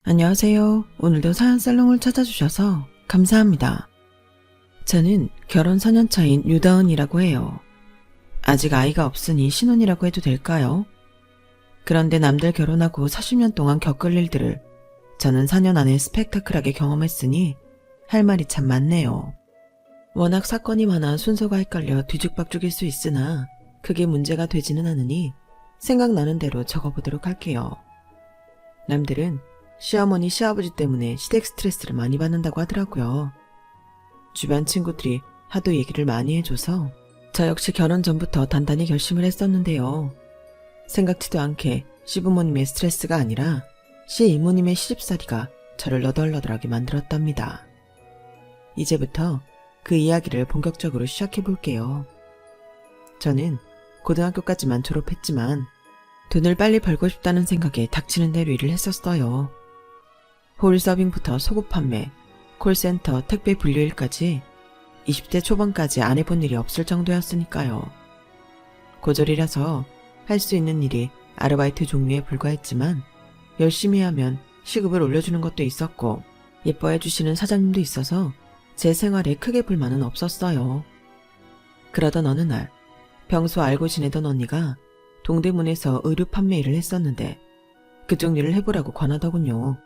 안녕하세요. 오늘도 사연살롱을 찾아주셔서 감사합니다. 저는 결혼 4년 차인 유다은이라고 해요. 아직 아이가 없으니 신혼이라고 해도 될까요? 그런데 남들 결혼하고 40년 동안 겪을 일들을 저는 4년 안에 스펙타클하게 경험했으니 할 말이 참 많네요. 워낙 사건이 많아 순서가 헷갈려 뒤죽박죽일 수 있으나 그게 문제가 되지는 않으니 생각나는 대로 적어보도록 할게요. 남들은 시어머니, 시아버지 때문에 시댁 스트레스를 많이 받는다고 하더라고요. 주변 친구들이 하도 얘기를 많이 해줘서 저 역시 결혼 전부터 단단히 결심을 했었는데요. 생각지도 않게 시부모님의 스트레스가 아니라 시이모님의 시집살이가 저를 너덜너덜하게 만들었답니다. 이제부터 그 이야기를 본격적으로 시작해볼게요. 저는 고등학교까지만 졸업했지만 돈을 빨리 벌고 싶다는 생각에 닥치는 대로 일을 했었어요. 홀서빙부터 속옷 판매, 콜센터, 택배 분류일까지 20대 초반까지 안 해본 일이 없을 정도였으니까요. 고졸이라서 할 수 있는 일이 아르바이트 종류에 불과했지만 열심히 하면 시급을 올려주는 것도 있었고 예뻐해 주시는 사장님도 있어서 제 생활에 크게 불만은 없었어요. 그러던 어느 날 평소 알고 지내던 언니가 동대문에서 의류 판매 일을 했었는데 그쪽 일을 해보라고 권하더군요.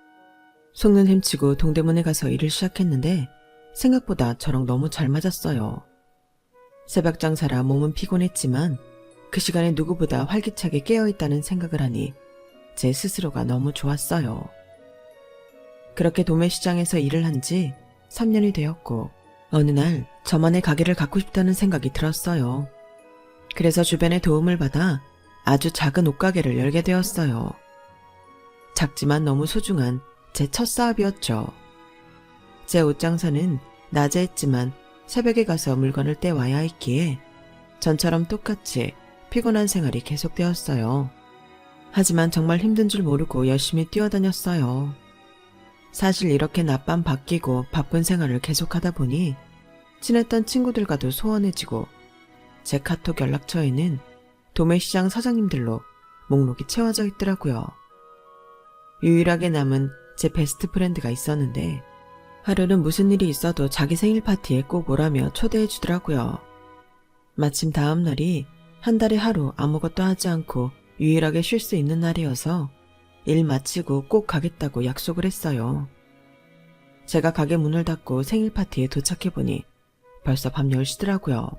속는 햄치고 동대문에 가서 일을 시작했는데 생각보다 저랑 너무 잘 맞았어요. 새벽 장사라 몸은 피곤했지만 그 시간에 누구보다 활기차게 깨어있다는 생각을 하니 제 스스로가 너무 좋았어요. 그렇게 도매시장에서 일을 한 지 3년이 되었고 어느 날 저만의 가게를 갖고 싶다는 생각이 들었어요. 그래서 주변의 도움을 받아 아주 작은 옷가게를 열게 되었어요. 작지만 너무 소중한 제 첫 사업이었죠. 제 옷장사는 낮에 했지만 새벽에 가서 물건을 떼와야 했기에 전처럼 똑같이 피곤한 생활이 계속되었어요. 하지만 정말 힘든 줄 모르고 열심히 뛰어다녔어요. 사실 이렇게 낮밤 바뀌고 바쁜 생활을 계속하다 보니 친했던 친구들과도 소원해지고 제 카톡 연락처에는 도매시장 사장님들로 목록이 채워져 있더라고요. 유일하게 남은 제 베스트 프렌드가 있었는데 하루는 무슨 일이 있어도 자기 생일 파티에 꼭 오라며 초대해 주더라고요. 마침 다음 날이 한 달에 하루 아무것도 하지 않고 유일하게 쉴 수 있는 날이어서 일 마치고 꼭 가겠다고 약속을 했어요. 제가 가게 문을 닫고 생일 파티에 도착해보니 벌써 밤 10시더라고요.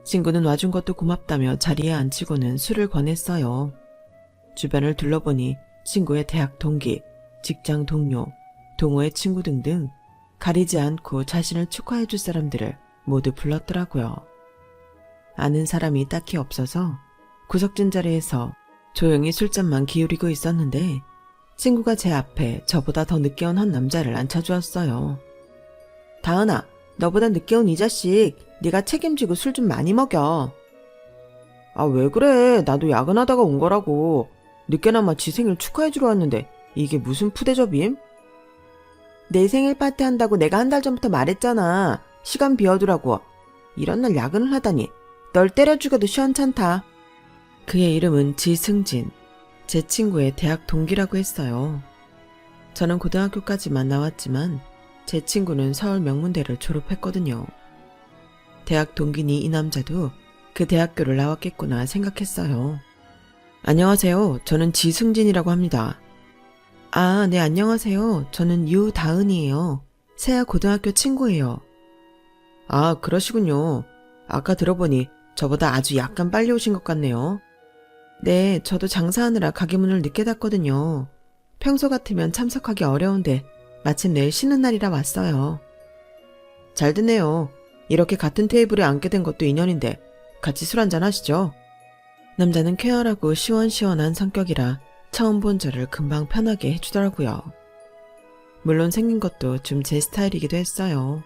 친구는 와준 것도 고맙다며 자리에 앉히고는 술을 권했어요. 주변을 둘러보니 친구의 대학 동기, 직장 동료, 동호회 친구 등등 가리지 않고 자신을 축하해줄 사람들을 모두 불렀더라고요. 아는 사람이 딱히 없어서 구석진 자리에서 조용히 술잔만 기울이고 있었는데 친구가 제 앞에 저보다 더 늦게 온 한 남자를 앉혀주었어요. 다은아, 너보다 늦게 온 이 자식 네가 책임지고 술 좀 많이 먹여. 아, 왜 그래? 나도 야근하다가 온 거라고. 늦게나마 지 생일 축하해주러 왔는데 이게 무슨 푸대접임? 내 생일 파티 한다고 내가 한 달 전부터 말했잖아. 시간 비워두라고. 이런 날 야근을 하다니. 널 때려 죽여도 시원찮다. 그의 이름은 지승진. 제 친구의 대학 동기라고 했어요. 저는 고등학교까지만 나왔지만 제 친구는 서울 명문대를 졸업했거든요. 대학 동기니 이 남자도 그 대학교를 나왔겠구나 생각했어요. 안녕하세요. 저는 지승진이라고 합니다. 아, 네, 안녕하세요. 저는 유다은이에요. 세아 고등학교 친구예요. 아, 그러시군요. 아까 들어보니 저보다 아주 약간 빨리 오신 것 같네요. 네, 저도 장사하느라 가게 문을 늦게 닫거든요. 평소 같으면 참석하기 어려운데 마침 내일 쉬는 날이라 왔어요. 잘 됐네요. 이렇게 같은 테이블에 앉게 된 것도 인연인데 같이 술 한잔 하시죠. 남자는 쾌활하고 시원시원한 성격이라 처음 본 저를 금방 편하게 해주더라고요. 물론 생긴 것도 좀 제 스타일이기도 했어요.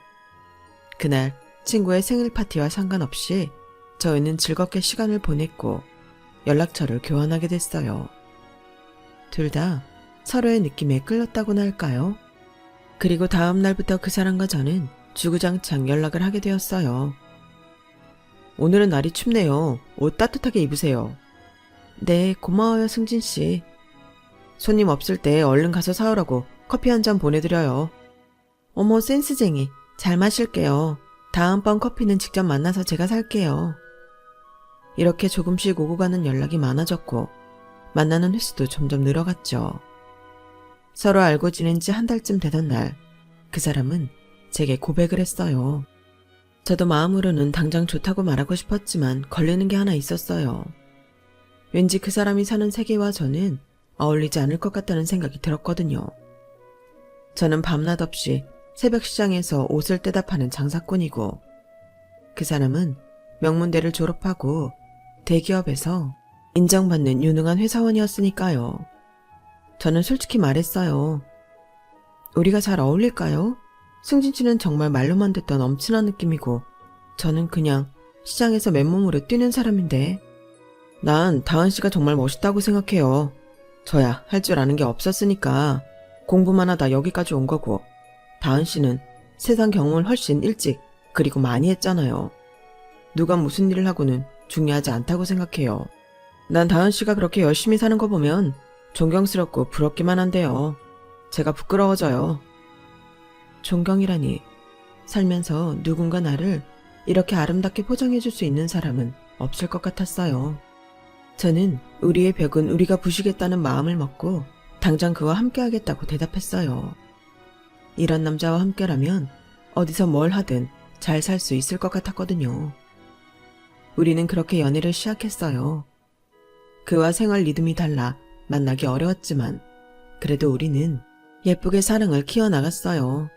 그날 친구의 생일 파티와 상관없이 저희는 즐겁게 시간을 보냈고 연락처를 교환하게 됐어요. 둘 다 서로의 느낌에 끌렸다고나 할까요? 그리고 다음 날부터 그 사람과 저는 주구장창 연락을 하게 되었어요. 오늘은 날이 춥네요. 옷 따뜻하게 입으세요. 네, 고마워요, 승진씨. 손님 없을 때 얼른 가서 사오라고 커피 한 잔 보내드려요. 어머, 센스쟁이. 잘 마실게요. 다음번 커피는 직접 만나서 제가 살게요. 이렇게 조금씩 오고 가는 연락이 많아졌고 만나는 횟수도 점점 늘어갔죠. 서로 알고 지낸 지 한 달쯤 되던 날, 그 사람은 제게 고백을 했어요. 저도 마음으로는 당장 좋다고 말하고 싶었지만 걸리는 게 하나 있었어요. 왠지 그 사람이 사는 세계와 저는 어울리지 않을 것 같다는 생각이 들었거든요. 저는 밤낮 없이 새벽 시장에서 옷을 떼다 파는 장사꾼이고, 그 사람은 명문대를 졸업하고 대기업에서 인정받는 유능한 회사원이었으니까요. 저는 솔직히 말했어요. 우리가 잘 어울릴까요? 승진 씨는 정말 말로만 듣던 엄친한 느낌이고 저는 그냥 시장에서 맨몸으로 뛰는 사람인데, 난 다은 씨가 정말 멋있다고 생각해요. 저야 할 줄 아는 게 없었으니까 공부만 하다 여기까지 온 거고, 다은 씨는 세상 경험을 훨씬 일찍 그리고 많이 했잖아요. 누가 무슨 일을 하고는 중요하지 않다고 생각해요. 난 다은 씨가 그렇게 열심히 사는 거 보면 존경스럽고 부럽기만 한데요. 제가 부끄러워져요. 존경이라니, 살면서 누군가 나를 이렇게 아름답게 포장해줄 수 있는 사람은 없을 것 같았어요. 저는 우리의 벽은 우리가 부시겠다는 마음을 먹고 당장 그와 함께하겠다고 대답했어요. 이런 남자와 함께라면 어디서 뭘 하든 잘 살 수 있을 것 같았거든요. 우리는 그렇게 연애를 시작했어요. 그와 생활 리듬이 달라 만나기 어려웠지만 그래도 우리는 예쁘게 사랑을 키워나갔어요.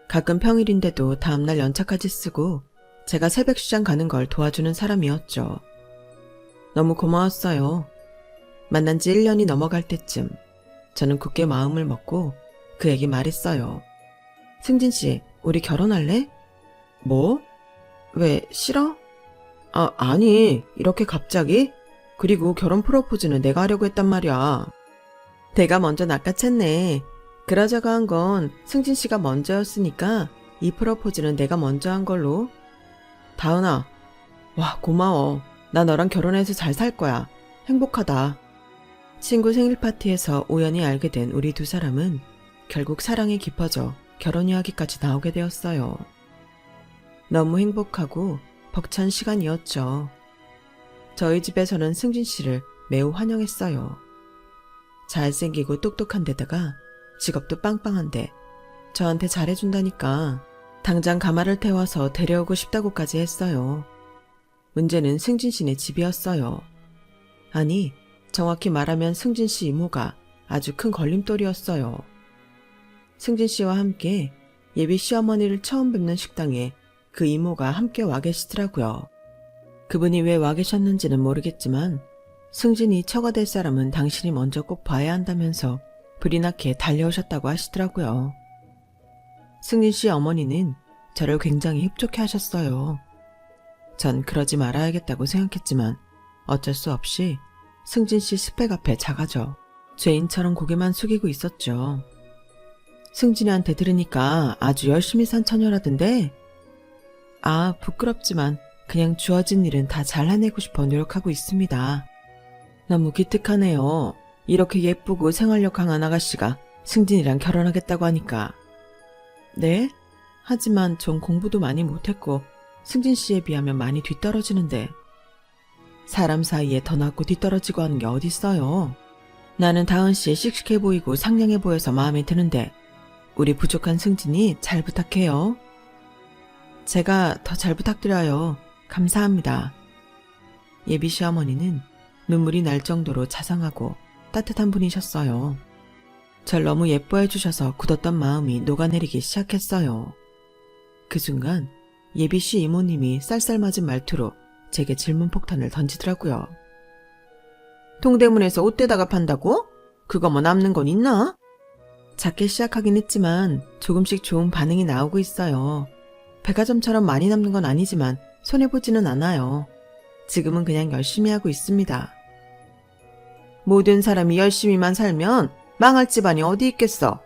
가끔 평일인데도 다음날 연차까지 쓰고 제가 새벽 시장 가는 걸 도와주는 사람이었죠. 너무 고마웠어요. 만난 지 1년이 넘어갈 때쯤 저는 굳게 마음을 먹고 그에게 말했어요. 승진 씨, 우리 결혼할래? 뭐? 왜, 싫어? 아니, 이렇게 갑자기? 그리고 결혼 프로포즈는 내가 하려고 했단 말이야. 내가 먼저 낚아챘네. 그러자고 한 건 승진 씨가 먼저였으니까 이 프로포즈는 내가 먼저 한 걸로. 다은아, 와, 고마워. 나 너랑 결혼해서 잘 살 거야. 행복하다. 친구 생일 파티에서 우연히 알게 된 우리 두 사람은 결국 사랑이 깊어져 결혼 이야기까지 나오게 되었어요. 너무 행복하고 벅찬 시간이었죠. 저희 집에서는 승진 씨를 매우 환영했어요. 잘생기고 똑똑한 데다가 직업도 빵빵한데 저한테 잘해준다니까 당장 가마를 태워서 데려오고 싶다고까지 했어요. 문제는 승진 씨네 집이었어요. 아니, 정확히 말하면 승진 씨 이모가 아주 큰 걸림돌이었어요. 승진 씨와 함께 예비 시어머니를 처음 뵙는 식당에 그 이모가 함께 와 계시더라고요. 그분이 왜 와 계셨는지는 모르겠지만 승진이 처가 될 사람은 당신이 먼저 꼭 봐야 한다면서 불이 나게 달려오셨다고 하시더라고요. 승진 씨 어머니는 저를 굉장히 흡족해 하셨어요. 전 그러지 말아야겠다고 생각했지만 어쩔 수 없이 승진 씨 스펙 앞에 작아져 죄인처럼 고개만 숙이고 있었죠. 승진이한테 들으니까 아주 열심히 산 처녀라던데? 아, 부끄럽지만 그냥 주어진 일은 다 잘해내고 싶어 노력하고 있습니다. 너무 기특하네요. 이렇게 예쁘고 생활력 강한 아가씨가 승진이랑 결혼하겠다고 하니까. 네? 하지만 전 공부도 많이 못했고 승진 씨에 비하면 많이 뒤떨어지는데. 사람 사이에 더 낫고 뒤떨어지고 하는 게 어딨어요. 나는 다은 씨 씩씩해 보이고 상냥해 보여서 마음에 드는데 우리 부족한 승진이 잘 부탁해요. 제가 더 잘 부탁드려요. 감사합니다. 예비 시어머니는 눈물이 날 정도로 자상하고 따뜻한 분이셨어요. 절 너무 예뻐해 주셔서 굳었던 마음이 녹아내리기 시작했어요. 그 순간 예비 씨 이모님이 쌀쌀맞은 말투로 제게 질문 폭탄을 던지더라고요. 동대문에서 옷대다가 판다고? 그거 뭐 남는 건 있나? 작게 시작하긴 했지만 조금씩 좋은 반응이 나오고 있어요. 백화점처럼 많이 남는 건 아니지만 손해보지는 않아요. 지금은 그냥 열심히 하고 있습니다. 모든 사람이 열심히만 살면 망할 집안이 어디 있겠어?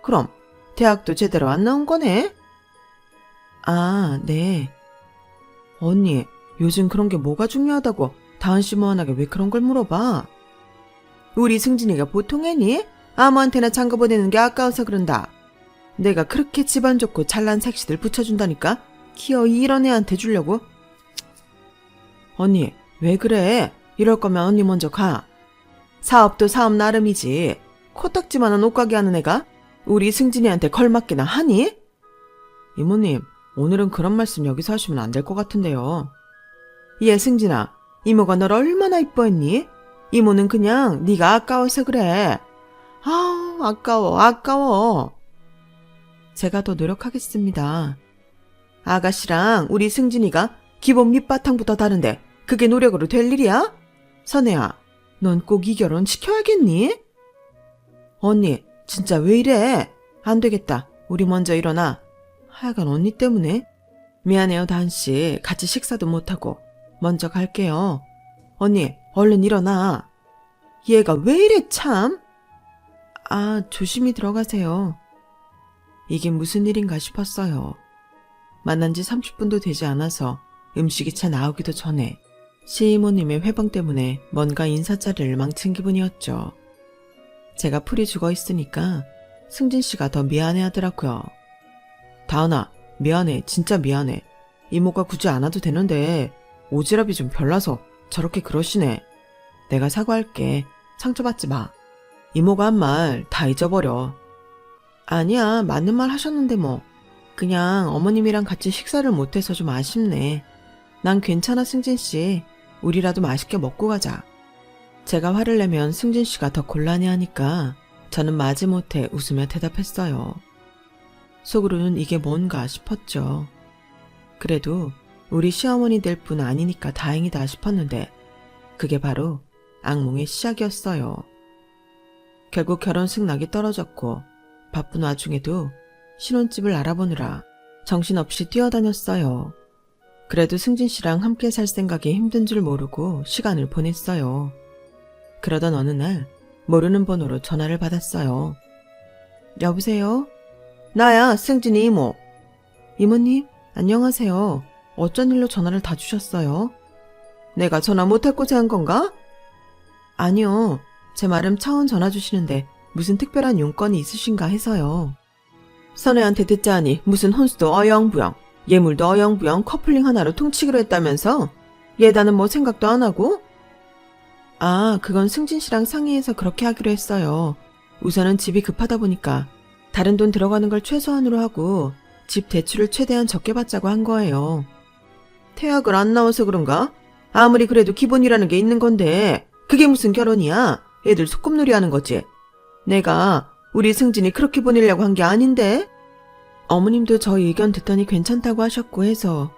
그럼 대학도 제대로 안 나온 거네? 아, 네. 언니, 요즘 그런 게 뭐가 중요하다고 다은 씨 모한하게 왜 그런 걸 물어봐? 우리 승진이가 보통 애니? 아무한테나 장가 보내는 게 아까워서 그런다. 내가 그렇게 집안 좋고 잘난 색시들 붙여준다니까? 기어이 이런 애한테 주려고? 언니, 왜 그래? 이럴 거면 언니 먼저 가. 사업도 사업 나름이지. 코딱지만한 옷가게 하는 애가 우리 승진이한테 걸맞기나 하니? 이모님, 오늘은 그런 말씀 여기서 하시면 안 될 것 같은데요. 얘 승진아, 이모가 널 얼마나 이뻐했니? 이모는 그냥 네가 아까워서 그래. 아우, 아까워. 제가 더 노력하겠습니다. 아가씨랑 우리 승진이가 기본 밑바탕부터 다른데 그게 노력으로 될 일이야? 선혜야, 넌 꼭 이 결혼 시켜야겠니? 언니, 진짜 왜 이래? 안 되겠다. 우리 먼저 일어나. 하여간 언니 때문에. 미안해요, 다은씨. 같이 식사도 못하고. 먼저 갈게요. 언니, 얼른 일어나. 얘가 왜 이래 참? 아, 조심히 들어가세요. 이게 무슨 일인가 싶었어요. 만난 지 30분도 되지 않아서 음식이 채 나오기도 전에 시이모님의 회방 때문에 뭔가 인사자리를 망친 기분이었죠. 제가 풀이 죽어 있으니까 승진 씨가 더 미안해 하더라고요. 다은아, 미안해. 진짜 미안해. 이모가 굳이 안 와도 되는데 오지랖이 좀 별나서 저렇게 그러시네. 내가 사과할게. 상처받지 마. 이모가 한 말 다 잊어버려. 아니야, 맞는 말 하셨는데 뭐. 그냥 어머님이랑 같이 식사를 못해서 좀 아쉽네. 난 괜찮아, 승진 씨. 우리라도 맛있게 먹고 가자. 제가 화를 내면 승진 씨가 더 곤란해하니까 저는 마지못해 웃으며 대답했어요. 속으로는 이게 뭔가 싶었죠. 그래도 우리 시어머니 될 뿐 아니니까 다행이다 싶었는데 그게 바로 악몽의 시작이었어요. 결국 결혼 승낙이 떨어졌고 바쁜 와중에도 신혼집을 알아보느라 정신없이 뛰어다녔어요. 그래도 승진 씨랑 함께 살 생각이 힘든 줄 모르고 시간을 보냈어요. 그러던 어느 날 모르는 번호로 전화를 받았어요. 여보세요? 나야, 승진이 이모. 이모님, 안녕하세요. 어쩐 일로 전화를 다 주셨어요? 내가 전화 못할 고생한 건가? 아니요. 제 말은 차원 전화 주시는데 무슨 특별한 용건이 있으신가 해서요. 선혜한테 듣자하니 무슨 혼수도 어영부영, 예물도 어영부영 커플링 하나로 퉁치기로 했다면서? 예단은 뭐 생각도 안 하고? 아, 그건 승진 씨랑 상의해서 그렇게 하기로 했어요. 우선은 집이 급하다 보니까 다른 돈 들어가는 걸 최소한으로 하고 집 대출을 최대한 적게 받자고 한 거예요. 태학을 안 나와서 그런가? 아무리 그래도 기본이라는 게 있는 건데 그게 무슨 결혼이야? 애들 소꿉놀이 하는 거지. 내가 우리 승진이 그렇게 보내려고 한 게 아닌데? 어머님도 저희 의견 듣더니 괜찮다고 하셨고 해서.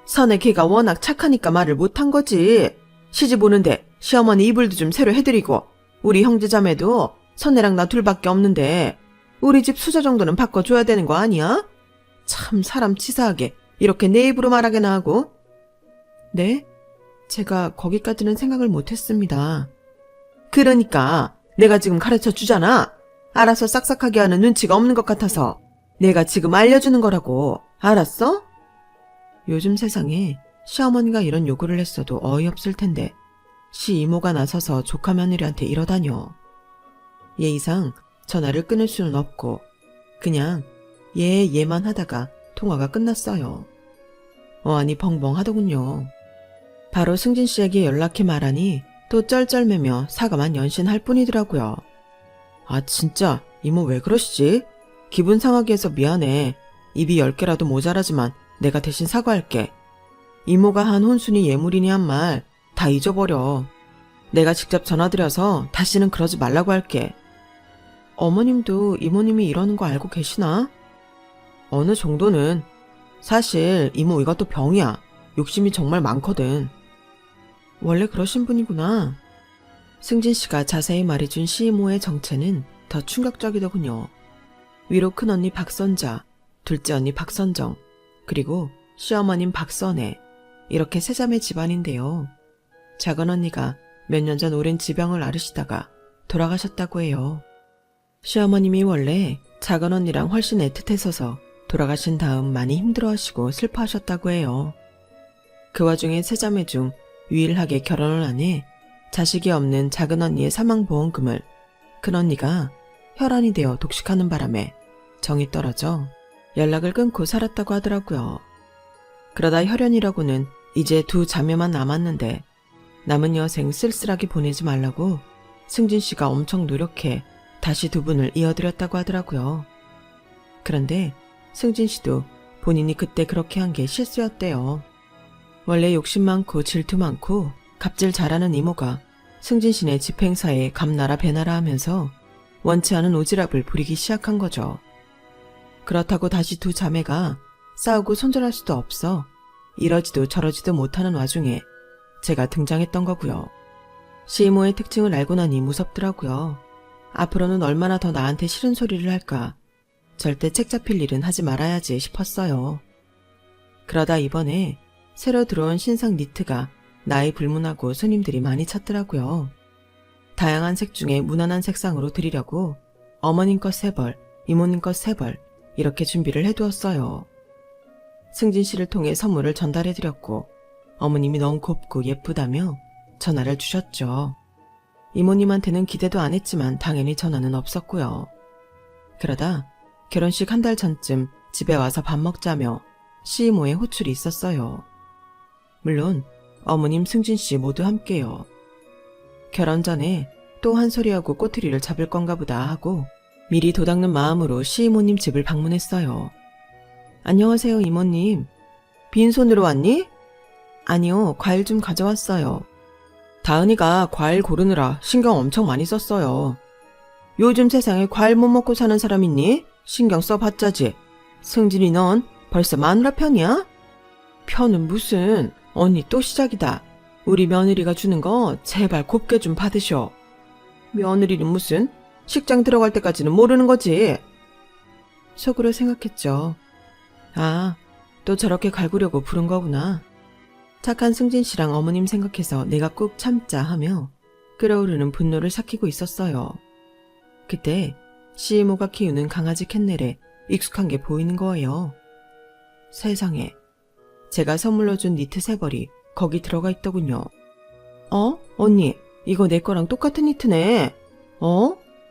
선혜 걔가 워낙 착하니까 말을 못한 거지. 시집 오는데 시어머니 이불도 좀 새로 해드리고 우리 형제자매도 선혜랑 나 둘밖에 없는데 우리 집 수저 정도는 바꿔줘야 되는 거 아니야? 참 사람 치사하게 이렇게 내 입으로 말하게나 하고. 네? 제가 거기까지는 생각을 못했습니다. 그러니까 내가 지금 가르쳐 주잖아. 알아서 싹싹하게 하는 눈치가 없는 것 같아서 내가 지금 알려주는 거라고. 알았어? 요즘 세상에 시어머니가 이런 요구를 했어도 어이없을 텐데 시이모가 나서서 조카 며느리한테 이러다뇨. 얘 이상 전화를 끊을 수는 없고 그냥 얘만 하다가 통화가 끝났어요. 어안이 벙벙하더군요. 바로 승진 씨에게 연락해 말하니 또 쩔쩔매며 사과만 연신할 뿐이더라고요. 아 진짜 이모 왜 그러시지? 기분 상하게 해서 미안해. 입이 10개라도 모자라지만 내가 대신 사과할게. 이모가 한 혼순이 예물이니 한 말 다 잊어버려. 내가 직접 전화드려서 다시는 그러지 말라고 할게. 어머님도 이모님이 이러는 거 알고 계시나? 어느 정도는. 사실 이모 이것도 병이야. 욕심이 정말 많거든. 원래 그러신 분이구나. 승진 씨가 자세히 말해준 시이모의 정체는 더 충격적이더군요. 위로 큰언니 박선자, 둘째 언니 박선정, 그리고 시어머님 박선혜, 이렇게 세 자매 집안인데요. 작은 언니가 몇 년 전 오랜 지병을 앓으시다가 돌아가셨다고 해요. 시어머님이 원래 작은 언니랑 훨씬 애틋해서서 돌아가신 다음 많이 힘들어하시고 슬퍼하셨다고 해요. 그 와중에 세 자매 중 유일하게 결혼을 안 해 자식이 없는 작은 언니의 사망보험금을 큰 언니가 혈안이 되어 독식하는 바람에 정이 떨어져 연락을 끊고 살았다고 하더라고요. 그러다 혈연이라고는 이제 2 자매만 남았는데 남은 여생 쓸쓸하게 보내지 말라고 승진 씨가 엄청 노력해 다시 2분을 이어드렸다고 하더라고요. 그런데 승진 씨도 본인이 그때 그렇게 한 게 실수였대요. 원래 욕심 많고 질투 많고 갑질 잘하는 이모가 승진 씨네 집행사에 감나라 배나라 하면서 원치 않은 오지랖을 부리기 시작한 거죠. 그렇다고 다시 2 자매가 싸우고 손절할 수도 없어 이러지도 저러지도 못하는 와중에 제가 등장했던 거고요. 시이모의 특징을 알고 나니 무섭더라고요. 앞으로는 얼마나 더 나한테 싫은 소리를 할까. 절대 책 잡힐 일은 하지 말아야지 싶었어요. 그러다 이번에 새로 들어온 신상 니트가 나이 불문하고 손님들이 많이 찾더라고요. 다양한 색 중에 무난한 색상으로 드리려고 어머님 것 3벌, 이모님 것 3벌 이렇게 준비를 해두었어요. 승진 씨를 통해 선물을 전달해드렸고 어머님이 너무 곱고 예쁘다며 전화를 주셨죠. 이모님한테는 기대도 안 했지만 당연히 전화는 없었고요. 그러다 결혼식 1달 전쯤 집에 와서 밥 먹자며 시이모의 호출이 있었어요. 물론 어머님 승진 씨 모두 함께요. 결혼 전에 또 한 소리하고 꼬투리를 잡을 건가 보다 하고 미리 도닦는 마음으로 시이모님 집을 방문했어요. 안녕하세요 이모님. 빈손으로 왔니? 아니요, 과일 좀 가져왔어요. 다은이가 과일 고르느라 신경 엄청 많이 썼어요. 요즘 세상에 과일 못 먹고 사는 사람 있니? 신경 써봤자지. 승진이 넌 벌써 마누라 편이야? 편은 무슨, 언니 또 시작이다. 우리 며느리가 주는 거 제발 곱게 좀 받으셔. 며느리는 무슨, 식장 들어갈 때까지는 모르는 거지. 속으로 생각했죠. 아, 또 저렇게 갈구려고 부른 거구나. 착한 승진 씨랑 어머님 생각해서 내가 꼭 참자 하며 끓어오르는 분노를 삭히고 있었어요. 그때 시이모가 키우는 강아지 캔넬에 익숙한 게 보이는 거예요. 세상에, 제가 선물로 준 니트 3벌이 거기 들어가 있더군요. 언니, 이거 내 거랑 똑같은 니트네.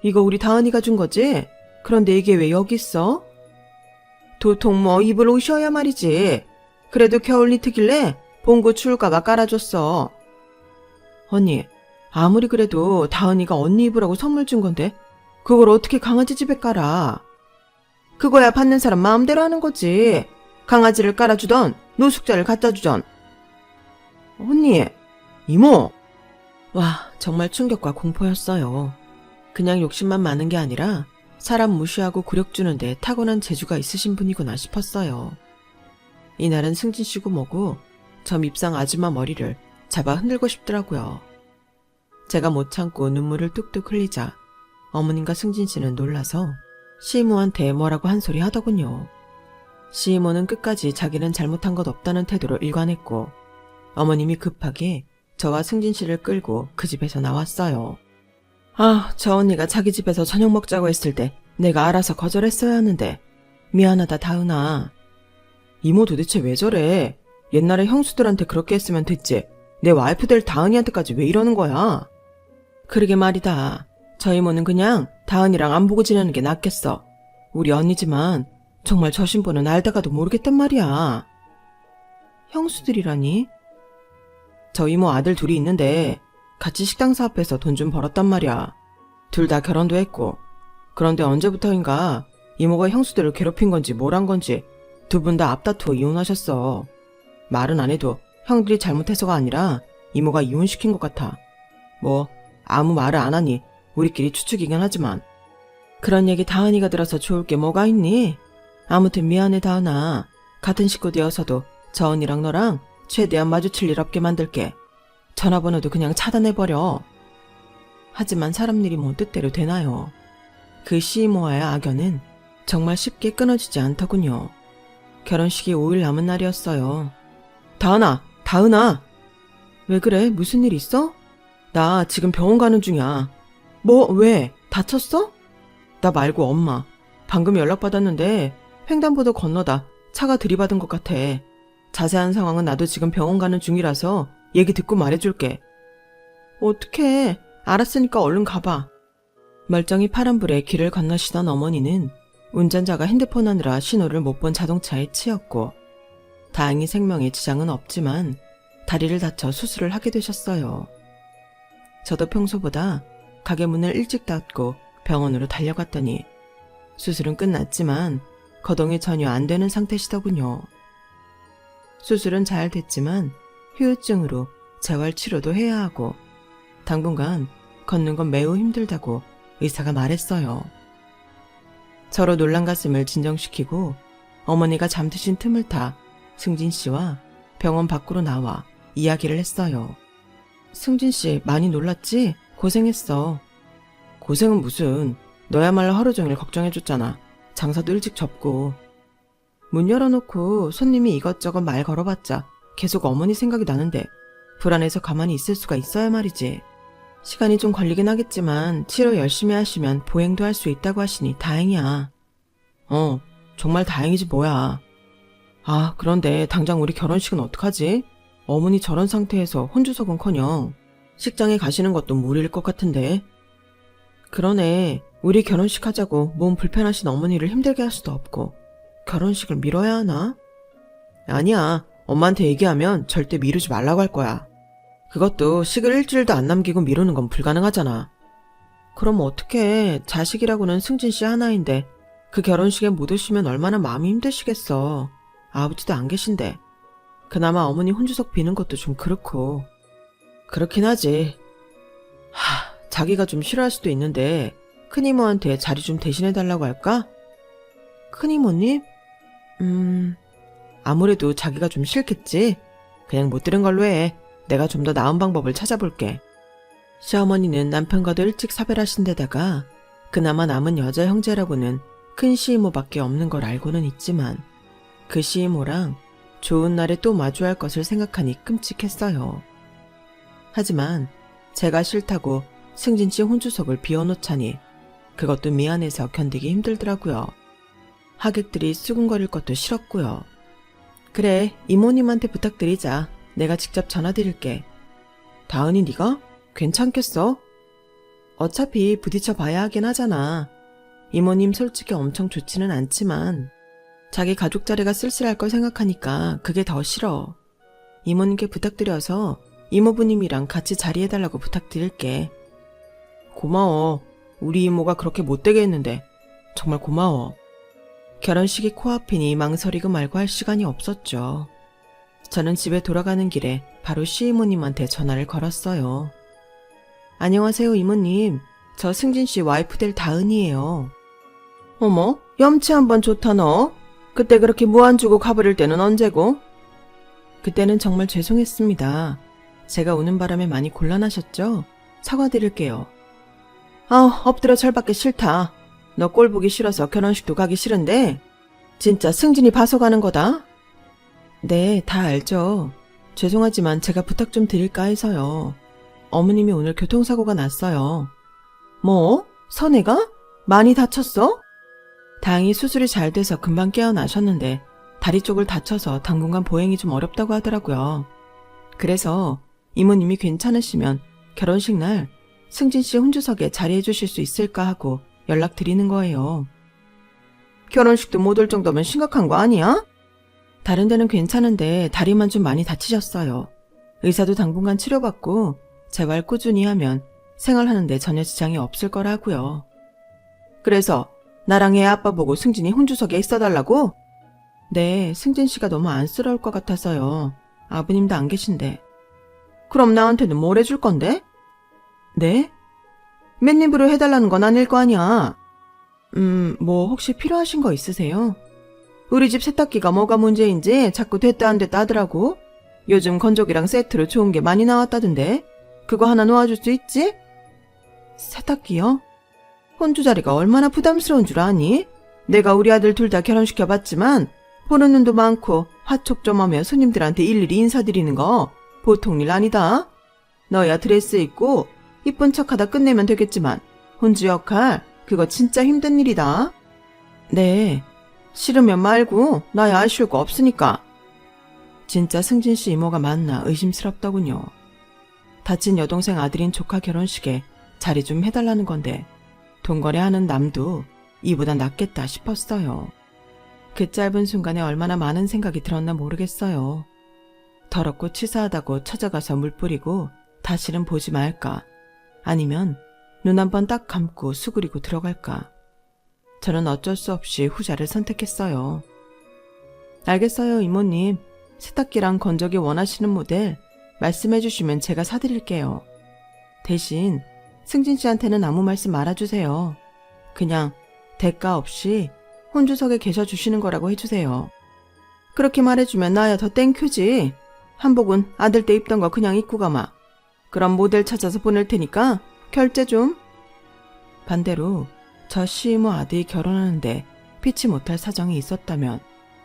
이거 우리 다은이가 준 거지? 그런데 이게 왜 여기 있어? 도통 뭐 입을 오셔야 말이지. 그래도 겨울 니트길래 봉고 추울까봐 깔아줬어. 언니, 아무리 그래도 다은이가 언니 입으라고 선물 준 건데 그걸 어떻게 강아지 집에 깔아? 그거야 받는 사람 마음대로 하는 거지. 강아지를 깔아주던 노숙자를 갖다 주던. 언니, 이모. 와, 정말 충격과 공포였어요. 그냥 욕심만 많은 게 아니라 사람 무시하고 굴욕 주는데 타고난 재주가 있으신 분이구나 싶었어요. 이날은 승진 씨고 뭐고 저 밉상 아줌마 머리를 잡아 흔들고 싶더라고요. 제가 못 참고 눈물을 뚝뚝 흘리자 어머님과 승진 씨는 놀라서 시이모한테 뭐라고 한 소리 하더군요. 시이모는 끝까지 자기는 잘못한 것 없다는 태도로 일관했고 어머님이 급하게 저와 승진 씨를 끌고 그 집에서 나왔어요. 아, 저 언니가 자기 집에서 저녁 먹자고 했을 때 내가 알아서 거절했어야 하는데 미안하다 다은아. 이모 도대체 왜 저래? 옛날에 형수들한테 그렇게 했으면 됐지. 내 와이프 될 다은이한테까지 왜 이러는 거야? 그러게 말이다. 저 이모는 그냥 다은이랑 안 보고 지내는 게 낫겠어. 우리 언니지만 정말 저 신부는 알다가도 모르겠단 말이야. 형수들이라니? 저 이모 아들 2이 있는데 같이 식당 사업해서 돈 좀 벌었단 말이야. 2 다 결혼도 했고. 그런데 언제부터인가 이모가 형수들을 괴롭힌 건지 뭘 한 건지 2분 다 앞다투어 이혼하셨어. 말은 안 해도 형들이 잘못해서가 아니라 이모가 이혼시킨 것 같아. 뭐 아무 말을 안 하니 우리끼리 추측이긴 하지만. 그런 얘기 다은이가 들어서 좋을 게 뭐가 있니? 아무튼 미안해 다은아. 같은 식구 되어서도 저 언니랑 너랑 최대한 마주칠 일 없게 만들게. 전화번호도 그냥 차단해버려. 하지만 사람 일이 뭐 뜻대로 되나요? 그 시이모와의 악연은 정말 쉽게 끊어지지 않더군요. 결혼식이 5일 남은 날이었어요. 다은아. 왜 그래? 무슨 일 있어? 나 지금 병원 가는 중이야. 뭐, 왜? 다쳤어? 나 말고 엄마. 방금 연락받았는데 횡단보도 건너다 차가 들이받은 것 같아. 자세한 상황은 나도 지금 병원 가는 중이라서 얘기 듣고 말해줄게. 어떡해. 알았으니까 얼른 가봐. 멀쩡히 파란불에 길을 건너시던 어머니는 운전자가 핸드폰 하느라 신호를 못 본 자동차에 치였고 다행히 생명에 지장은 없지만 다리를 다쳐 수술을 하게 되셨어요. 저도 평소보다 가게 문을 일찍 닫고 병원으로 달려갔더니 수술은 끝났지만 거동이 전혀 안 되는 상태시더군요. 수술은 잘 됐지만 후유증으로 재활치료도 해야 하고 당분간 걷는 건 매우 힘들다고 의사가 말했어요. 저로 놀란 가슴을 진정시키고 어머니가 잠드신 틈을 타 승진 씨와 병원 밖으로 나와 이야기를 했어요. 승진 씨 많이 놀랐지? 고생했어. 고생은 무슨, 너야말로 하루 종일 걱정해줬잖아. 장사도 일찍 접고. 문 열어놓고 손님이 이것저것 말 걸어봤자 계속 어머니 생각이 나는데 불안해서 가만히 있을 수가 있어야 말이지. 시간이 좀 걸리긴 하겠지만 치료 열심히 하시면 보행도 할 수 있다고 하시니 다행이야. 정말 다행이지 뭐야. 아, 그런데 당장 우리 결혼식은 어떡하지? 어머니 저런 상태에서 혼주석은커녕 식장에 가시는 것도 무리일 것 같은데. 그러네. 우리 결혼식 하자고 몸 불편하신 어머니를 힘들게 할 수도 없고 결혼식을 미뤄야 하나? 아니야. 엄마한테 얘기하면 절대 미루지 말라고 할 거야. 그것도 식을 일주일도 안 남기고 미루는 건 불가능하잖아. 그럼 어떡해. 자식이라고는 승진 씨 하나인데 그 결혼식에 못 오시면 얼마나 마음이 힘드시겠어. 아버지도 안 계신데. 그나마 어머니 혼주석 비는 것도 좀 그렇고. 그렇긴 하지. 자기가 좀 싫어할 수도 있는데 큰이모한테 자리 좀 대신해달라고 할까? 큰이모님? 아무래도 자기가 좀 싫겠지? 그냥 못 들은 걸로 해. 내가 좀 더 나은 방법을 찾아볼게. 시어머니는 남편과도 일찍 사별하신 데다가 그나마 남은 여자 형제라고는 큰 시이모밖에 없는 걸 알고는 있지만 그 시이모랑 좋은 날에 또 마주할 것을 생각하니 끔찍했어요. 하지만 제가 싫다고 승진 씨 혼주석을 비워놓자니 그것도 미안해서 견디기 힘들더라고요. 하객들이 수군거릴 것도 싫었고요. 그래, 이모님한테 부탁드리자. 내가 직접 전화드릴게. 다은이 네가? 괜찮겠어? 어차피 부딪혀 봐야 하긴 하잖아. 이모님 솔직히 엄청 좋지는 않지만 자기 가족 자리가 쓸쓸할 걸 생각하니까 그게 더 싫어. 이모님께 부탁드려서 이모부님이랑 같이 자리해달라고 부탁드릴게. 고마워. 우리 이모가 그렇게 못되게 했는데 정말 고마워. 결혼식이 코앞이니 망설이고 말고 할 시간이 없었죠. 저는 집에 돌아가는 길에 바로 시이모님한테 전화를 걸었어요. 안녕하세요, 이모님. 저 승진 씨 와이프 될 다은이에요. 어머, 염치 한번 좋다 너. 그때 그렇게 무안 주고 가버릴 때는 언제고? 그때는 정말 죄송했습니다. 제가 우는 바람에 많이 곤란하셨죠? 사과드릴게요. 엎드려 절받기 싫다. 너 꼴 보기 싫어서 결혼식도 가기 싫은데 진짜 승진이 봐서 가는 거다. 네, 다 알죠. 죄송하지만 제가 부탁 좀 드릴까 해서요. 어머님이 오늘 교통사고가 났어요. 뭐? 선혜가? 많이 다쳤어? 다행히 수술이 잘 돼서 금방 깨어나셨는데 다리 쪽을 다쳐서 당분간 보행이 좀 어렵다고 하더라고요. 그래서 이모님이 괜찮으시면 결혼식 날 승진 씨 혼주석에 자리해 주실 수 있을까 하고 연락드리는 거예요. 결혼식도 못 올 정도면 심각한 거 아니야? 다른 데는 괜찮은데 다리만 좀 많이 다치셨어요. 의사도 당분간 치료받고 재활 꾸준히 하면 생활하는데 전혀 지장이 없을 거라고요. 그래서 나랑 애 아빠 보고 승진이 혼주석에 있어달라고? 네, 승진 씨가 너무 안쓰러울 것 같아서요. 아버님도 안 계신데. 그럼 나한테는 뭘 해줄 건데? 네? 맨입으로 해달라는 건 아닐 거 아니야. 뭐 혹시 필요하신 거 있으세요? 우리 집 세탁기가 뭐가 문제인지 자꾸 됐다 안 됐다 하더라고. 요즘 건조기랑 세트로 좋은 게 많이 나왔다던데. 그거 하나 놓아줄 수 있지? 세탁기요? 혼주 자리가 얼마나 부담스러운 줄 아니? 내가 우리 아들 둘 다 결혼시켜봤지만 보는 눈도 많고 화촉점하며 손님들한테 일일이 인사드리는 거 보통 일 아니다. 너야 드레스 입고 이쁜 척하다 끝내면 되겠지만 혼주 역할 그거 진짜 힘든 일이다. 네, 싫으면 말고 나야 아쉬울 거 없으니까. 진짜 승진 씨 이모가 맞나 의심스럽더군요. 다친 여동생 아들인 조카 결혼식에 자리 좀 해달라는 건데 돈거래하는 남도 이보다 낫겠다 싶었어요. 그 짧은 순간에 얼마나 많은 생각이 들었나 모르겠어요. 더럽고 치사하다고 찾아가서 물 뿌리고 다시는 보지 말까? 아니면 눈 한 번 딱 감고 수그리고 들어갈까? 저는 어쩔 수 없이 후자를 선택했어요. 알겠어요, 이모님. 세탁기랑 건조기 원하시는 모델 말씀해 주시면 제가 사드릴게요. 대신 승진 씨한테는 아무 말씀 말아주세요. 그냥 대가 없이 혼주석에 계셔 주시는 거라고 해주세요. 그렇게 말해주면 나야 더 땡큐지. 한복은 아들 때 입던 거 그냥 입고 가마. 그럼 모델 찾아서 보낼 테니까 결제 좀. 반대로 저 시이모 아들이 결혼하는데 피치 못할 사정이 있었다면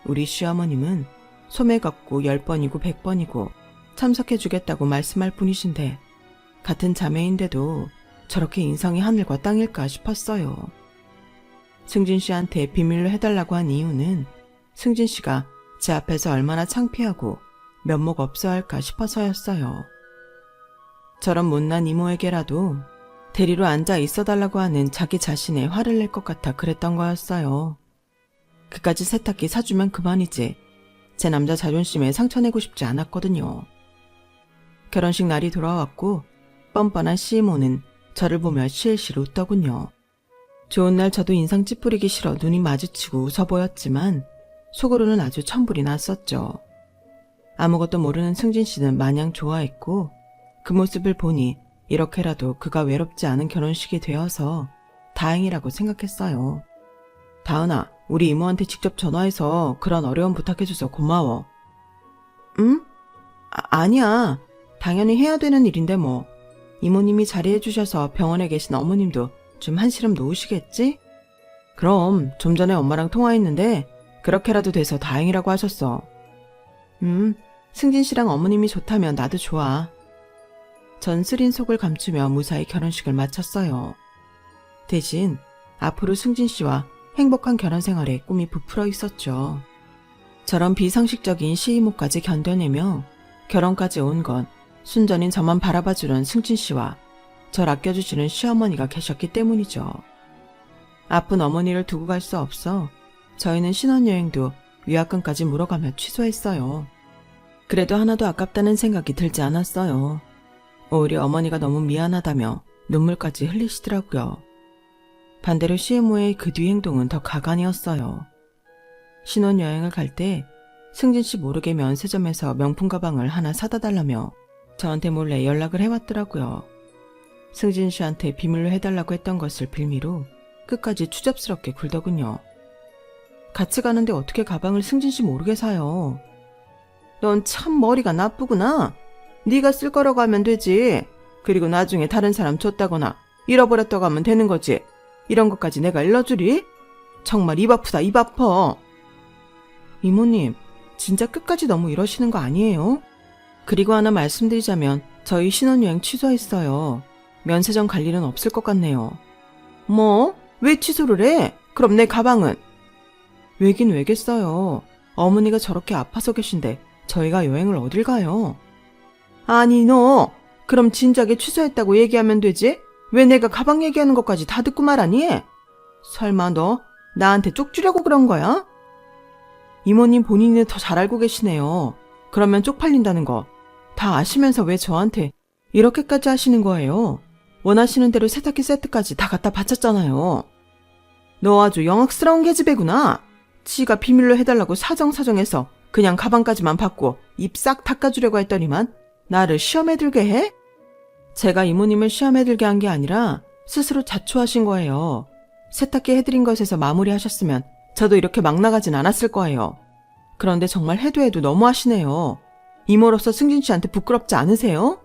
우리 시어머님은 소매 걷고 10번이고 100번이고 참석해주겠다고 말씀할 뿐이신데 같은 자매인데도 저렇게 인성이 하늘과 땅일까 싶었어요. 승진 씨한테 비밀로 해달라고 한 이유는 승진 씨가 제 앞에서 얼마나 창피하고 면목 없어 할까 싶어서였어요. 저런 못난 이모에게라도 대리로 앉아 있어달라고 하는 자기 자신에 화를 낼 것 같아 그랬던 거였어요. 그까지 세탁기 사주면 그만이지. 제 남자 자존심에 상처내고 싶지 않았거든요. 결혼식 날이 돌아왔고 뻔뻔한 시이모는 저를 보며 실실 웃더군요. 좋은 날 저도 인상 찌푸리기 싫어 눈이 마주치고 웃어 보였지만 속으로는 아주 천불이 났었죠. 아무것도 모르는 승진 씨는 마냥 좋아했고 그 모습을 보니 이렇게라도 그가 외롭지 않은 결혼식이 되어서 다행이라고 생각했어요. 다은아, 우리 이모한테 직접 전화해서 그런 어려운 부탁해줘서 고마워. 응? 아니야. 당연히 해야 되는 일인데 뭐. 이모님이 자리해주셔서 병원에 계신 어머님도 좀 한시름 놓으시겠지? 그럼 좀 전에 엄마랑 통화했는데 그렇게라도 돼서 다행이라고 하셨어. 승진 씨랑 어머님이 좋다면 나도 좋아. 전 쓰린 속을 감추며 무사히 결혼식을 마쳤어요. 대신 앞으로 승진 씨와 행복한 결혼 생활에 꿈이 부풀어 있었죠. 저런 비상식적인 시이모까지 견뎌내며 결혼까지 온 건 순전히 저만 바라봐주는 승진 씨와 절 아껴주시는 시어머니가 계셨기 때문이죠. 아픈 어머니를 두고 갈 수 없어 저희는 신혼여행도 위약금까지 물어가며 취소했어요. 그래도 하나도 아깝다는 생각이 들지 않았어요. 오히려 어머니가 너무 미안하다며 눈물까지 흘리시더라고요. 반대로 시이모의 그 뒤 행동은 더 가관이었어요. 신혼여행을 갈 때 승진 씨 모르게 면세점에서 명품 가방을 하나 사다 달라며 저한테 몰래 연락을 해왔더라고요. 승진 씨한테 비밀로 해달라고 했던 것을 빌미로 끝까지 추잡스럽게 굴더군요. 같이 가는데 어떻게 가방을 승진 씨 모르게 사요? 넌 참 머리가 나쁘구나. 네가 쓸 거라고 하면 되지. 그리고 나중에 다른 사람 줬다거나 잃어버렸다고 하면 되는 거지. 이런 것까지 내가 일러주리? 정말 입 아프다, 입 아파. 이모님, 진짜 끝까지 너무 이러시는 거 아니에요? 그리고 하나 말씀드리자면 저희 신혼여행 취소했어요. 면세점 갈 일은 없을 것 같네요. 뭐? 왜 취소를 해? 그럼 내 가방은? 왜긴 왜겠어요. 어머니가 저렇게 아파서 계신데 저희가 여행을 어딜 가요? 아니 너 그럼 진작에 취소했다고 얘기하면 되지? 왜 내가 가방 얘기하는 것까지 다 듣고 말하니? 설마 너 나한테 쪽주려고 그런 거야? 이모님 본인이 더 잘 알고 계시네요. 그러면 쪽팔린다는 거 다 아시면서 왜 저한테 이렇게까지 하시는 거예요? 원하시는 대로 세탁기 세트까지 다 갖다 바쳤잖아요. 너 아주 영악스러운 계집애구나. 지가 비밀로 해달라고 사정사정해서 그냥 가방까지만 받고 입 싹 닦아주려고 했더니만 나를 시험에 들게 해? 제가 이모님을 시험에 들게 한 게 아니라 스스로 자초하신 거예요. 세탁기 해드린 것에서 마무리하셨으면 저도 이렇게 막 나가진 않았을 거예요. 그런데 정말 해도 너무하시네요. 이모로서 승진 씨한테 부끄럽지 않으세요?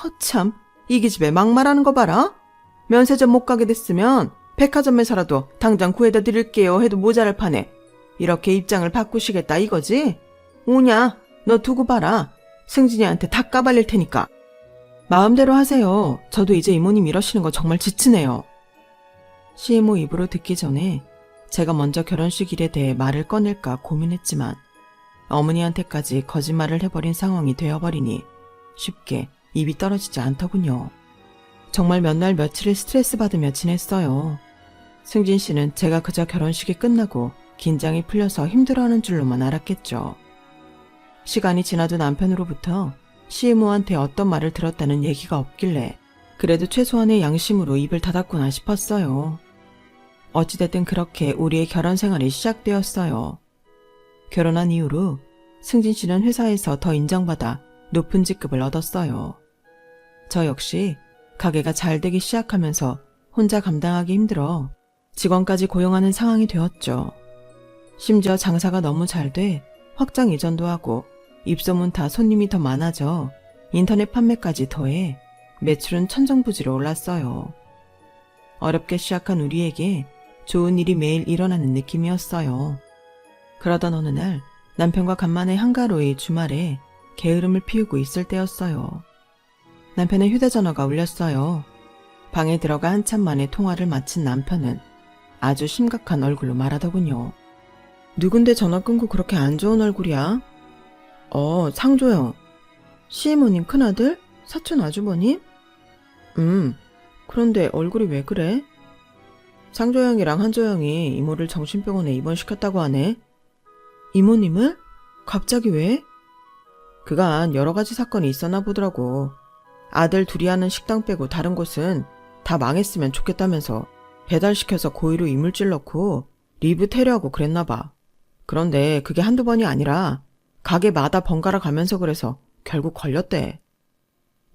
허참, 이 기집애 막말하는 거 봐라. 면세점 못 가게 됐으면 백화점에서라도 당장 구해다 드릴게요 해도 모자랄 판에 이렇게 입장을 바꾸시겠다 이거지? 오냐, 너 두고 봐라. 승진이한테 다 까발릴 테니까. 마음대로 하세요. 저도 이제 이모님 이러시는 거 정말 지치네요. 시이모 입으로 듣기 전에 제가 먼저 결혼식 일에 대해 말을 꺼낼까 고민했지만 어머니한테까지 거짓말을 해버린 상황이 되어버리니 쉽게 입이 떨어지지 않더군요. 정말 몇 날 며칠을 스트레스 받으며 지냈어요. 승진 씨는 제가 그저 결혼식이 끝나고 긴장이 풀려서 힘들어하는 줄로만 알았겠죠. 시간이 지나도 남편으로부터 시이모한테 어떤 말을 들었다는 얘기가 없길래 그래도 최소한의 양심으로 입을 닫았구나 싶었어요. 어찌됐든 그렇게 우리의 결혼 생활이 시작되었어요. 결혼한 이후로 승진 씨는 회사에서 더 인정받아 높은 직급을 얻었어요. 저 역시 가게가 잘 되기 시작하면서 혼자 감당하기 힘들어 직원까지 고용하는 상황이 되었죠. 심지어 장사가 너무 잘 돼 확장 이전도 하고 입소문 타 손님이 더 많아져 인터넷 판매까지 더해 매출은 천정부지로 올랐어요. 어렵게 시작한 우리에게 좋은 일이 매일 일어나는 느낌이었어요. 그러던 어느 날 남편과 간만에 한가로이 주말에 게으름을 피우고 있을 때였어요. 남편의 휴대전화가 울렸어요. 방에 들어가 한참 만에 통화를 마친 남편은 아주 심각한 얼굴로 말하더군요. 누군데 전화 끊고 그렇게 안 좋은 얼굴이야? 상조영. 시이모님 큰아들? 사촌 아주버님? 그런데 얼굴이 왜 그래? 상조영이랑 한조영이 이모를 정신병원에 입원시켰다고 하네. 이모님을? 갑자기 왜? 그간 여러 가지 사건이 있었나 보더라고. 아들 둘이 하는 식당 빼고 다른 곳은 다 망했으면 좋겠다면서 배달시켜서 고의로 이물질 넣고 리브 테러하고 그랬나 봐. 그런데 그게 한두 번이 아니라 가게마다 번갈아 가면서 그래서 결국 걸렸대.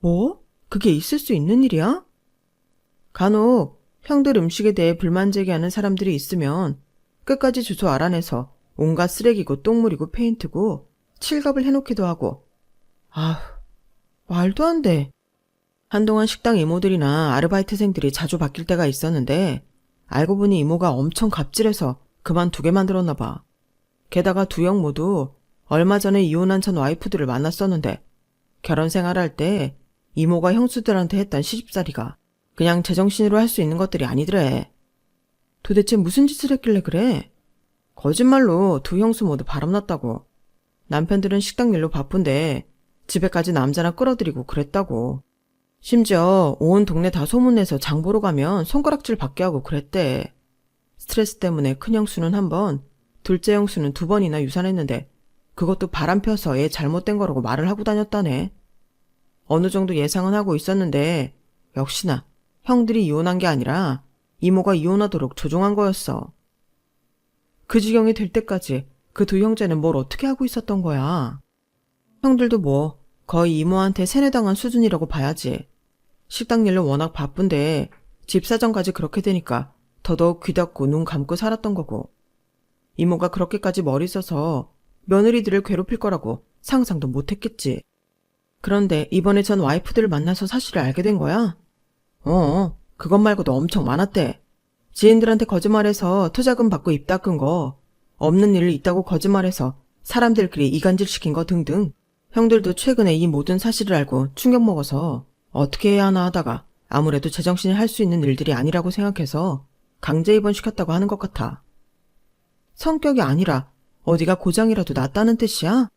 뭐? 그게 있을 수 있는 일이야? 간혹 형들 음식에 대해 불만 제기하는 사람들이 있으면 끝까지 주소 알아내서 온갖 쓰레기고 똥물이고 페인트고 칠갑을 해놓기도 하고. 아휴, 말도 안 돼. 한동안 식당 이모들이나 아르바이트생들이 자주 바뀔 때가 있었는데 알고 보니 이모가 엄청 갑질해서 그만두게 만들었나 봐. 게다가 두 형 모두 얼마 전에 이혼한 전 와이프들을 만났었는데 결혼 생활할 때 이모가 형수들한테 했던 시집살이가 그냥 제정신으로 할 수 있는 것들이 아니더래. 도대체 무슨 짓을 했길래 그래? 거짓말로 두 형수 모두 바람났다고. 남편들은 식당 일로 바쁜데 집에까지 남자나 끌어들이고 그랬다고. 심지어 온 동네 다 소문내서 장 보러 가면 손가락질 받게 하고 그랬대. 스트레스 때문에 큰 형수는 한 번, 둘째 형수는 두 번이나 유산했는데 그것도 바람 펴서 애 잘못된 거라고 말을 하고 다녔다네. 어느 정도 예상은 하고 있었는데 역시나 형들이 이혼한 게 아니라 이모가 이혼하도록 조종한 거였어. 그 지경이 될 때까지 그 두 형제는 뭘 어떻게 하고 있었던 거야. 형들도 뭐 거의 이모한테 세뇌당한 수준이라고 봐야지. 식당 일로 워낙 바쁜데 집 사정까지 그렇게 되니까 더더욱 귀 닫고 눈 감고 살았던 거고. 이모가 그렇게까지 머리 써서 며느리들을 괴롭힐 거라고 상상도 못했겠지. 그런데 이번에 전 와이프들을 만나서 사실을 알게 된 거야? 그것 말고도 엄청 많았대. 지인들한테 거짓말해서 투자금 받고 입 닦은 거, 없는 일 있다고 거짓말해서 사람들끼리 이간질시킨 거 등등. 형들도 최근에 이 모든 사실을 알고 충격 먹어서 어떻게 해야 하나 하다가 아무래도 제정신이 할 수 있는 일들이 아니라고 생각해서 강제 입원시켰다고 하는 것 같아. 성격이 아니라 어디가 고장이라도 났다는 뜻이야?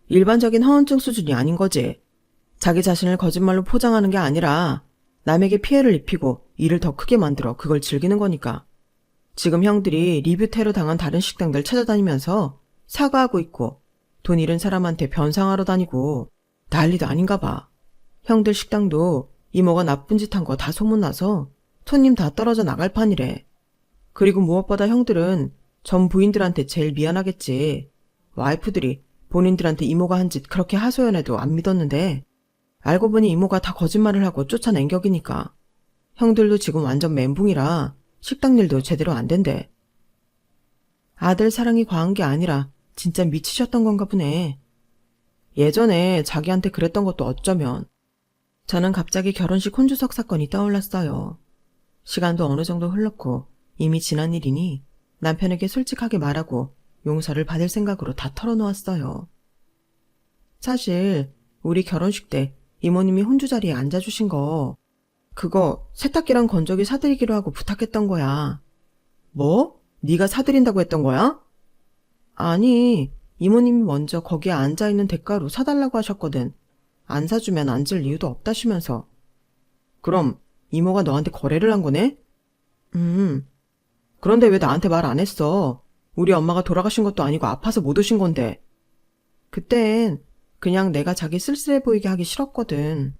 일반적인 허언증 수준이 아닌 거지. 자기 자신을 거짓말로 포장하는 게 아니라 남에게 피해를 입히고 일을 더 크게 만들어 그걸 즐기는 거니까. 지금 형들이 리뷰 테러 당한 다른 식당들 찾아다니면서 사과하고 있고 돈 잃은 사람한테 변상하러 다니고 난리도 아닌가 봐. 형들 식당도 이모가 나쁜 짓 한 거 다 소문나서 손님 다 떨어져 나갈 판이래. 그리고 무엇보다 형들은 전 부인들한테 제일 미안하겠지. 와이프들이 본인들한테 이모가 한 짓 그렇게 하소연해도 안 믿었는데 알고 보니 이모가 다 거짓말을 하고 쫓아낸 격이니까. 형들도 지금 완전 멘붕이라 식당 일도 제대로 안 된대. 아들 사랑이 과한 게 아니라 진짜 미치셨던 건가 보네. 예전에 자기한테 그랬던 것도 어쩌면. 저는 갑자기 결혼식 혼주석 사건이 떠올랐어요. 시간도 어느 정도 흘렀고 이미 지난 일이니 남편에게 솔직하게 말하고 용서를 받을 생각으로 다 털어놓았어요. 사실 우리 결혼식 때 이모님이 혼주 자리에 앉아주신 거 그거 세탁기랑 건조기 사드리기로 하고 부탁했던 거야. 뭐? 네가 사드린다고 했던 거야? 아니, 이모님이 먼저 거기에 앉아있는 대가로 사달라고 하셨거든. 안 사주면 앉을 이유도 없다시면서. 그럼 이모가 너한테 거래를 한 거네? 그런데 왜 나한테 말 안 했어? 우리 엄마가 돌아가신 것도 아니고 아파서 못 오신 건데. 그땐 그냥 내가 자기 쓸쓸해 보이게 하기 싫었거든.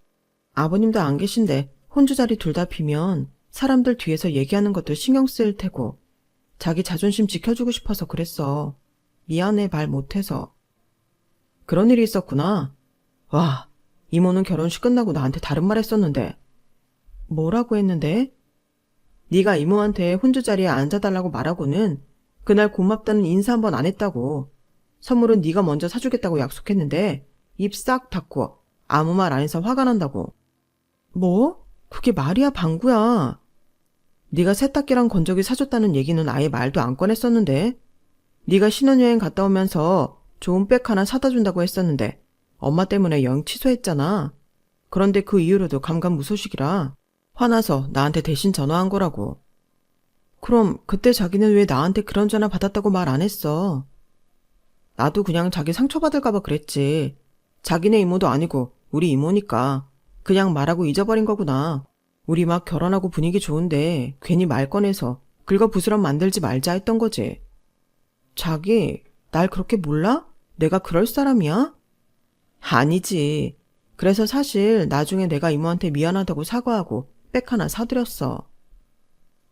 아버님도 안 계신데 혼주 자리 둘 다 비면 사람들 뒤에서 얘기하는 것도 신경 쓰일 테고 자기 자존심 지켜주고 싶어서 그랬어. 미안해 말 못해서. 그런 일이 있었구나. 와, 이모는 결혼식 끝나고 나한테 다른 말 했었는데. 뭐라고 했는데? 네가 이모한테 혼주 자리에 앉아달라고 말하고는 그날 고맙다는 인사 한 번 안 했다고. 선물은 네가 먼저 사주겠다고 약속했는데 입 싹 닫고 아무 말 안 해서 화가 난다고. 뭐? 그게 말이야 방구야. 네가 세탁기랑 건조기 사줬다는 얘기는 아예 말도 안 꺼냈었는데. 네가 신혼여행 갔다 오면서 좋은 백 하나 사다 준다고 했었는데 엄마 때문에 여행 취소했잖아. 그런데 그 이후로도 감감무소식이라 화나서 나한테 대신 전화한 거라고. 그럼 그때 자기는 왜 나한테 그런 전화 받았다고 말 안 했어? 나도 그냥 자기 상처받을까 봐 그랬지. 자기네 이모도 아니고 우리 이모니까 그냥 말하고 잊어버린 거구나. 우리 막 결혼하고 분위기 좋은데 괜히 말 꺼내서 긁어부스럼 만들지 말자 했던 거지. 자기, 날 그렇게 몰라? 내가 그럴 사람이야? 아니지. 그래서 사실 나중에 내가 이모한테 미안하다고 사과하고 백 하나 사드렸어.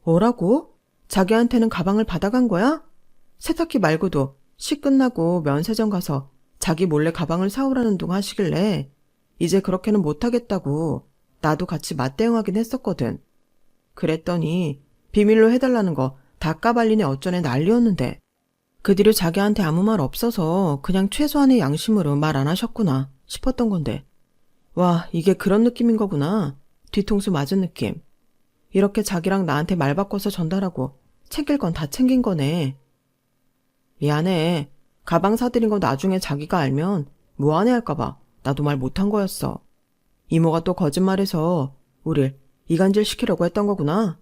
뭐라고? 자기한테는 가방을 받아간 거야? 세탁기 말고도 시 끝나고 면세점 가서 자기 몰래 가방을 사오라는 둥 하시길래 이제 그렇게는 못하겠다고 나도 같이 맞대응하긴 했었거든. 그랬더니 비밀로 해달라는 거 다 까발리네 어쩌네 난리였는데 그 뒤로 자기한테 아무 말 없어서 그냥 최소한의 양심으로 말 안 하셨구나 싶었던 건데. 와, 이게 그런 느낌인 거구나. 뒤통수 맞은 느낌. 이렇게 자기랑 나한테 말 바꿔서 전달하고 챙길 건 다 챙긴 거네. 미안해. 가방 사드린 거 나중에 자기가 알면 무안해 할까봐 나도 말 못한 거였어. 이모가 또 거짓말해서 우릴 이간질 시키려고 했던 거구나.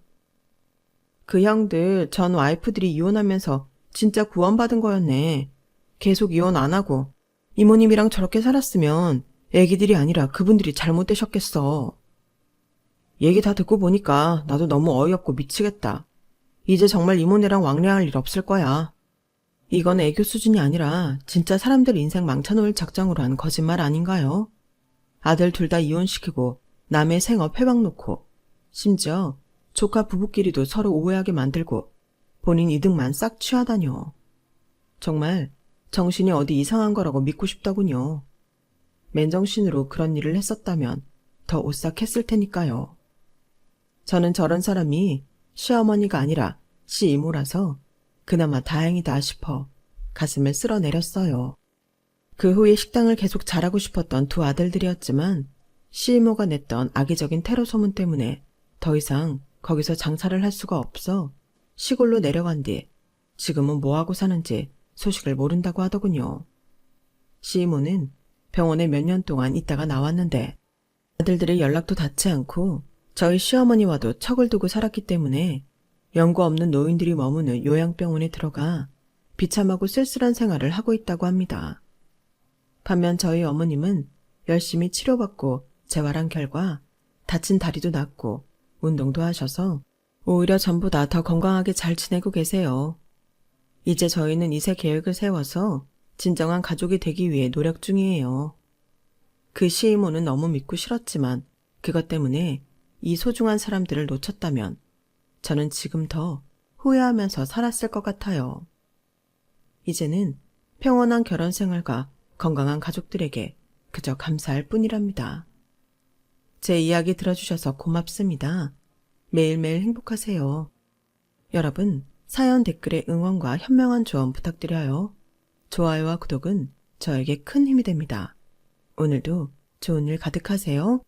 그 형들 전 와이프들이 이혼하면서 진짜 구원받은 거였네. 계속 이혼 안 하고 이모님이랑 저렇게 살았으면 애기들이 아니라 그분들이 잘못되셨겠어. 얘기 다 듣고 보니까 나도 너무 어이없고 미치겠다. 이제 정말 이모네랑 왕래할 일 없을 거야. 이건 애교 수준이 아니라 진짜 사람들 인생 망쳐놓을 작정으로 한 거짓말 아닌가요? 아들 둘 다 이혼시키고 남의 생업 회방 놓고 심지어 조카 부부끼리도 서로 오해하게 만들고 본인 이득만 싹 취하다뇨. 정말 정신이 어디 이상한 거라고 믿고 싶더군요. 맨정신으로 그런 일을 했었다면 더 오싹했을 테니까요. 저는 저런 사람이 시어머니가 아니라 시이모라서 그나마 다행이다 싶어 가슴을 쓸어내렸어요. 그 후에 식당을 계속 잘하고 싶었던 두 아들들이었지만 시이모가 냈던 악의적인 테러 소문 때문에 더 이상 거기서 장사를 할 수가 없어 시골로 내려간 뒤 지금은 뭐하고 사는지 소식을 모른다고 하더군요. 시이모는 병원에 몇 년 동안 있다가 나왔는데 아들들의 연락도 닿지 않고 저희 시어머니와도 척을 두고 살았기 때문에 연고 없는 노인들이 머무는 요양병원에 들어가 비참하고 쓸쓸한 생활을 하고 있다고 합니다. 반면 저희 어머님은 열심히 치료받고 재활한 결과 다친 다리도 낫고 운동도 하셔서 오히려 전보다 더 건강하게 잘 지내고 계세요. 이제 저희는 이세 계획을 세워서 진정한 가족이 되기 위해 노력 중이에요. 그 시이모는 너무 믿고 싫었지만 그것 때문에 이 소중한 사람들을 놓쳤다면 저는 지금 더 후회하면서 살았을 것 같아요. 이제는 평온한 결혼 생활과 건강한 가족들에게 그저 감사할 뿐이랍니다. 제 이야기 들어주셔서 고맙습니다. 매일매일 행복하세요. 여러분, 사연 댓글에 응원과 현명한 조언 부탁드려요. 좋아요와 구독은 저에게 큰 힘이 됩니다. 오늘도 좋은 일 가득하세요.